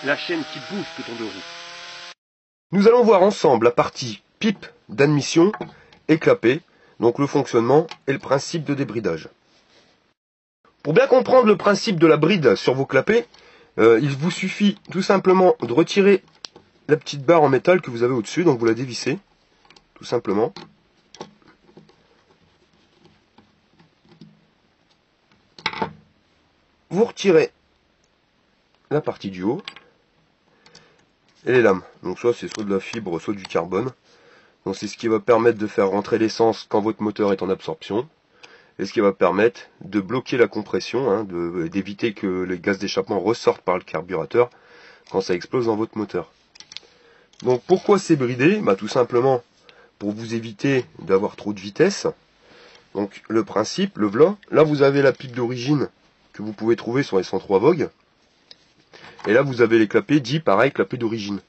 la chaîne qui booste ton deux roues. Nous allons voir ensemble la partie pipe d'admission et clapet, donc le fonctionnement et le principe de débridage. Pour bien comprendre le principe de la bride sur vos clapets, il vous suffit tout simplement de retirer la petite barre en métal que vous avez au-dessus, donc vous la dévissez, tout simplement. Vous retirez la partie du haut et les lames. Donc soit c'est soit de la fibre, soit du carbone. Donc c'est ce qui va permettre de faire rentrer l'essence quand votre moteur est en absorption. Et ce qui va permettre de bloquer la compression, hein, d'éviter que les gaz d'échappement ressortent par le carburateur quand ça explose dans votre moteur. Donc pourquoi c'est bridé? Bah, tout simplement pour vous éviter d'avoir trop de vitesse. Donc le principe, le v'là. Là vous avez la pipe d'origine que vous pouvez trouver sur les 103 Vogue. Et là vous avez les clapets dits pareil, clapets d'origine.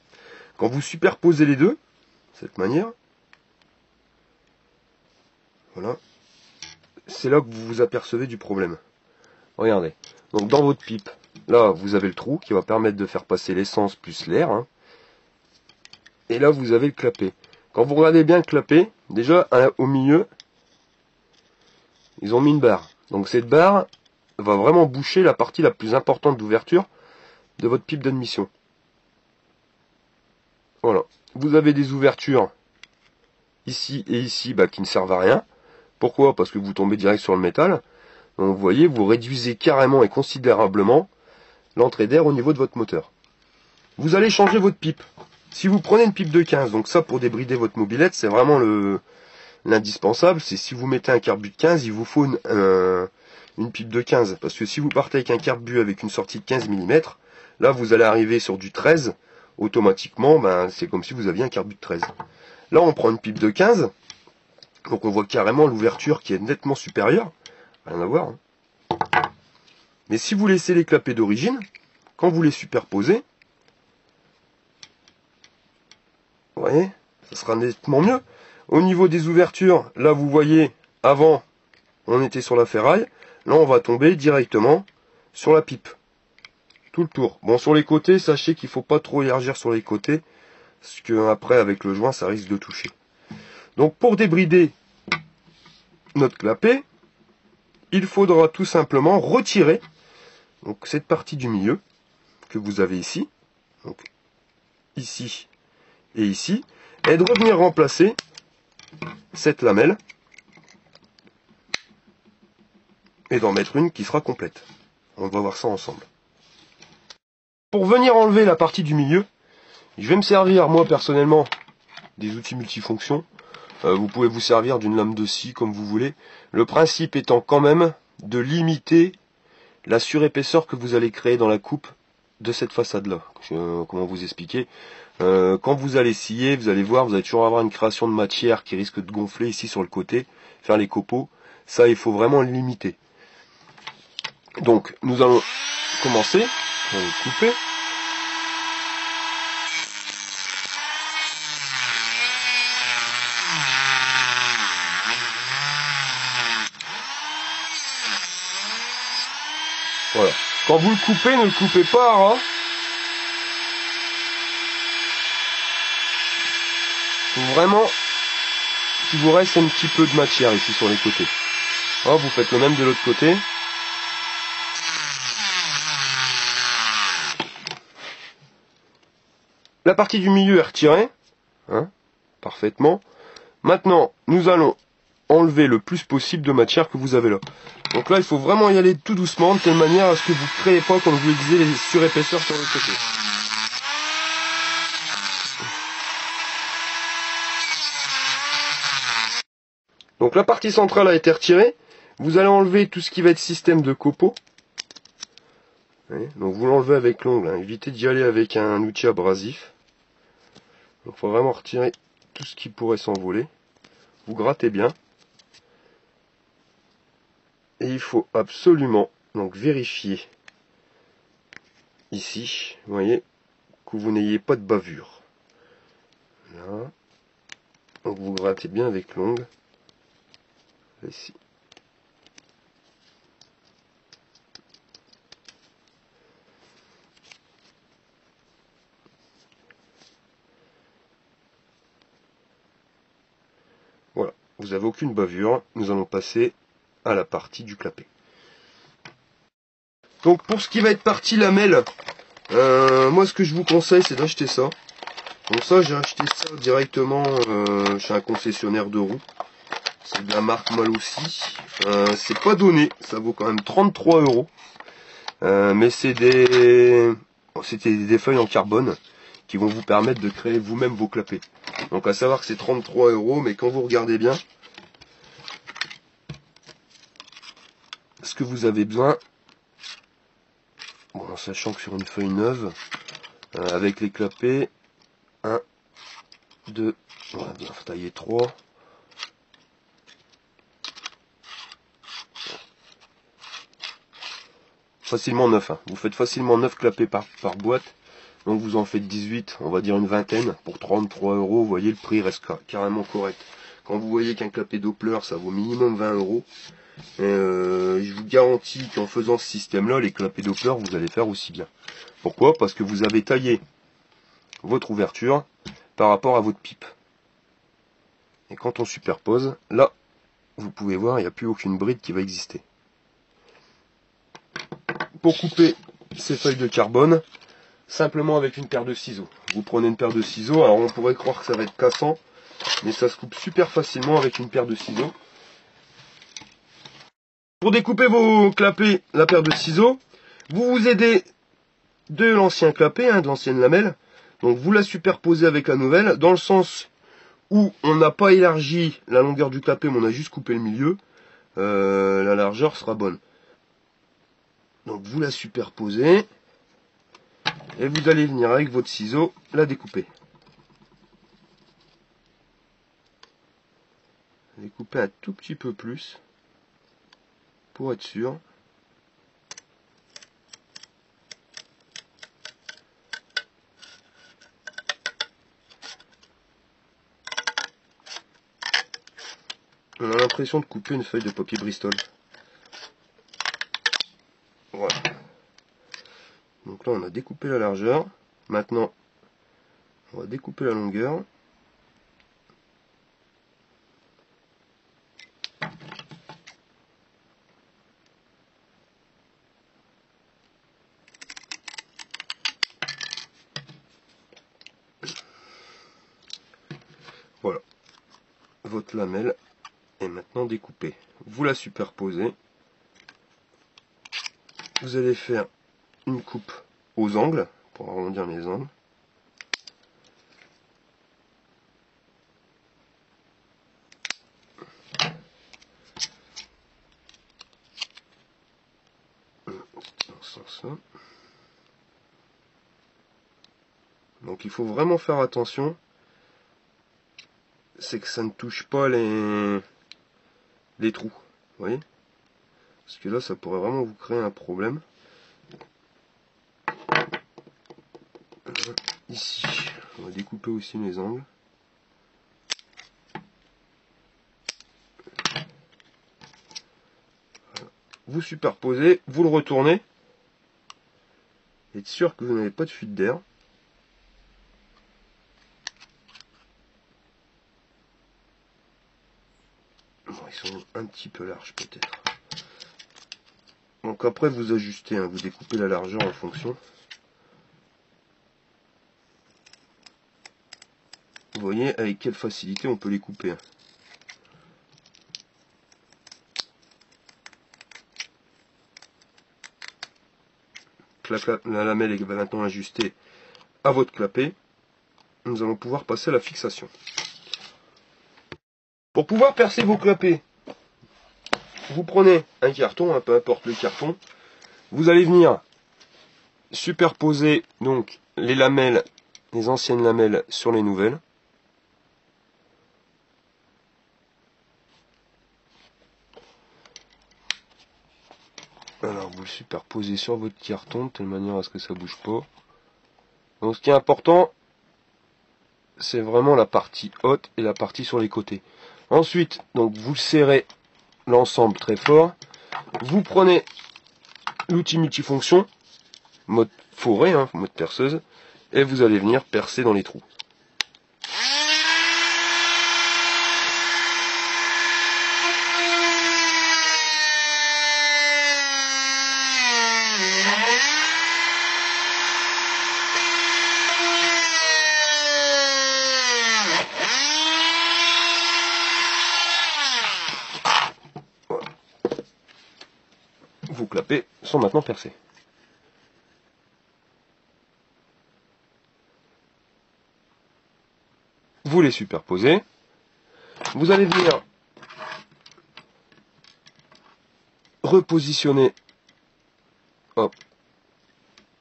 Quand vous superposez les deux, de cette manière, voilà, c'est là que vous vous apercevez du problème. Regardez, donc dans votre pipe, là vous avez le trou qui va permettre de faire passer l'essence plus l'air. Hein. Et là vous avez le clapet. Quand vous regardez bien le clapet, déjà au milieu, ils ont mis une barre. Donc cette barre va vraiment boucher la partie la plus importante d'ouverture de votre pipe d'admission. Voilà. Vous avez des ouvertures ici et ici qui ne servent à rien. Pourquoi? Parce que vous tombez direct sur le métal. Donc vous voyez, vous réduisez carrément et considérablement l'entrée d'air au niveau de votre moteur. Vous allez changer votre pipe. Si vous prenez une pipe de 15, donc ça pour débrider votre mobilette, c'est vraiment l'indispensable. C'est si vous mettez un carbu de 15, il vous faut une pipe de 15. Parce que si vous partez avec un carbu avec une sortie de 15 mm, là vous allez arriver sur du 13. Automatiquement, c'est comme si vous aviez un carbu de 13. Là on prend une pipe de 15. Donc on voit carrément l'ouverture qui est nettement supérieure. Rien à voir. Hein. Mais si vous laissez les clapets d'origine, quand vous les superposez, vous voyez, ça sera nettement mieux. Au niveau des ouvertures, là vous voyez, avant on était sur la ferraille, là on va tomber directement sur la pipe. Tout le tour. Bon, sur les côtés, sachez qu'il ne faut pas trop élargir sur les côtés, parce que après avec le joint ça risque de toucher. Donc pour débrider notre clapet, il faudra tout simplement retirer donc cette partie du milieu que vous avez ici, donc ici et ici, et de revenir remplacer cette lamelle et d'en mettre une qui sera complète. On va voir ça ensemble. Pour venir enlever la partie du milieu, je vais me servir moi personnellement des outils multifonctions. Vous pouvez vous servir d'une lame de scie comme vous voulez. Le principe étant quand même de limiter la surépaisseur que vous allez créer dans la coupe de cette façade-là. Comment vous expliquer? Quand vous allez scier, vous allez voir, vous allez toujours avoir une création de matière qui risque de gonfler ici sur le côté, faire les copeaux. Ça, il faut vraiment le limiter. Donc, nous allons commencer. On va couper. Voilà. Quand vous le coupez, ne le coupez pas, hein. Faut vraiment qu'il vous reste un petit peu de matière ici sur les côtés. Oh, vous faites le même de l'autre côté. La partie du milieu est retirée, hein, parfaitement. Maintenant, nous allons enlever le plus possible de matière que vous avez là. Donc là, il faut vraiment y aller tout doucement, de telle manière à ce que vous ne créez pas, comme je vous le disais, les surépaisseurs sur le côté. Donc la partie centrale a été retirée. Vous allez enlever tout ce qui va être système de copeaux. Donc vous l'enlevez avec l'ongle, hein. Évitez d'y aller avec un outil abrasif. Donc il faut vraiment retirer tout ce qui pourrait s'envoler. Vous grattez bien. Et il faut absolument donc vérifier ici, vous voyez, que vous n'ayez pas de bavure. Là. Donc vous grattez bien avec l'ongle. Ici. vous n'avez aucune bavure. Nous allons passer à la partie du clapet. Donc pour ce qui va être partie lamelle, moi ce que je vous conseille c'est d'acheter ça. Donc ça j'ai acheté ça directement chez un concessionnaire de roues. C'est de la marque Malossi. C'est pas donné, ça vaut quand même 33 €. Mais c'était des feuilles en carbone qui vont vous permettre de créer vous-même vos clapets. Donc à savoir que c'est 33 €, mais quand vous regardez bien, ce que vous avez besoin, bon, en sachant que sur une feuille neuve, avec les clapets, 1, 2, on va bien tailler 3. Facilement 9, hein. Vous faites facilement 9 clapets par boîte. Donc vous en faites 18, on va dire une vingtaine, pour 33 €, vous voyez le prix reste carrément correct. Quand vous voyez qu'un clapet Doppler ça vaut minimum 20 €, je vous garantis qu'en faisant ce système-là, les clapets Doppler, vous allez faire aussi bien. Pourquoi? Parce que vous avez taillé votre ouverture par rapport à votre pipe. Et quand on superpose, là, vous pouvez voir, il n'y a plus aucune bride qui va exister. Pour couper ces feuilles de carbone, simplement avec une paire de ciseaux. Vous prenez une paire de ciseaux, alors on pourrait croire que ça va être cassant, mais ça se coupe super facilement avec une paire de ciseaux. Pour découper vos clapets, la paire de ciseaux, vous vous aidez de l'ancien clapet, de l'ancienne lamelle. Donc vous la superposez avec la nouvelle, dans le sens où on n'a pas élargi la longueur du clapet, mais on a juste coupé le milieu. La largeur sera bonne. Donc vous la superposez, et vous allez venir avec votre ciseau la découper. Découper un tout petit peu plus, pour être sûr. On a l'impression de couper une feuille de papier Bristol. Voilà. Donc là on a découpé la largeur. Maintenant on va découper la longueur. Voilà. Votre lamelle est maintenant découpée. Vous la superposez. Vous allez faire une coupe aux angles pour arrondir les angles. Donc il faut vraiment faire attention, c'est que ça ne touche pas les trous, vous voyez, parce que là ça pourrait vraiment vous créer un problème. Ici on va découper aussi les angles. Voilà. Vous superposez, vous le retournez, être sûr que vous n'avez pas de fuite d'air. Ils sont un petit peu larges peut-être. Donc après vous ajustez, vous découpez la largeur en fonction. Vous voyez avec quelle facilité on peut les couper. La lamelle est maintenant ajustée à votre clapet. Nous allons pouvoir passer à la fixation. Pour pouvoir percer vos clapets, vous prenez un carton, peu importe le carton. Vous allez venir superposer donc les lamelles, les anciennes lamelles sur les nouvelles. Alors vous le superposez sur votre carton de telle manière à ce que ça bouge pas. Donc ce qui est important, c'est vraiment la partie haute et la partie sur les côtés. Ensuite, donc vous serrez l'ensemble très fort. Vous prenez l'outil multifonction, mode forêt, mode perceuse, et vous allez venir percer dans les trous. sont maintenant percés. Vous les superposez. Vous allez venir repositionner hop,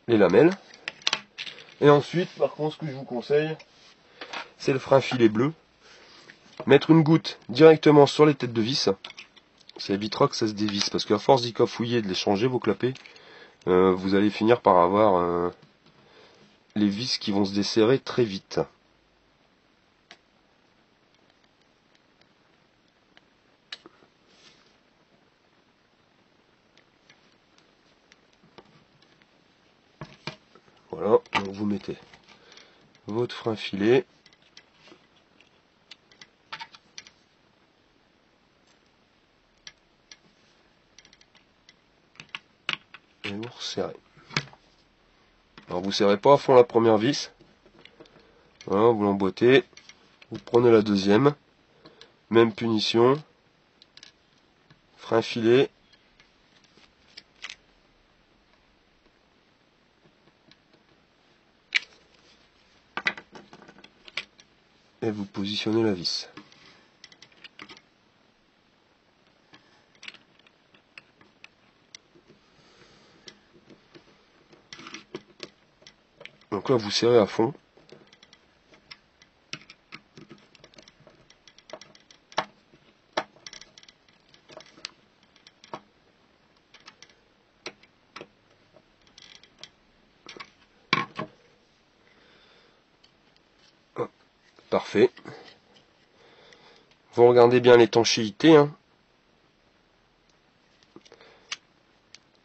les lamelles. Et ensuite, par contre, ce que je vous conseille, c'est le frein filet bleu. Mettre une goutte directement sur les têtes de vis. Ça évitera que ça se dévisse. Parce qu'à force d'y cafouiller et de les changer, vos clapets, vous allez finir par avoir les vis qui vont se desserrer très vite. Voilà, donc vous mettez votre frein filet. Et vous resserrez. Alors vous serrez pas à fond la première vis. Voilà, vous l'emboîtez. Vous prenez la deuxième. Même punition. Frein filet. Et vous positionnez la vis. Donc là vous serrez à fond. Parfait. Vous regardez bien l'étanchéité.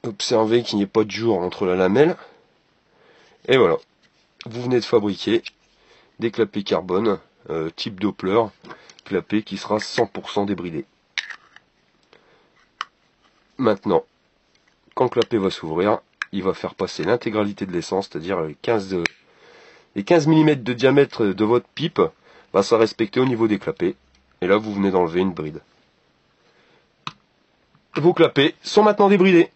Observez qu'il n'y ait pas de jour entre la lamelle. Et voilà. Vous venez de fabriquer des clapets carbone type Doppler. Clapet qui sera 100% débridé. Maintenant, quand le clapet va s'ouvrir, il va faire passer l'intégralité de l'essence, c'est-à-dire les 15 mm de diamètre de votre pipe, va se respecter au niveau des clapets. Et là, vous venez d'enlever une bride. Vos clapets sont maintenant débridés.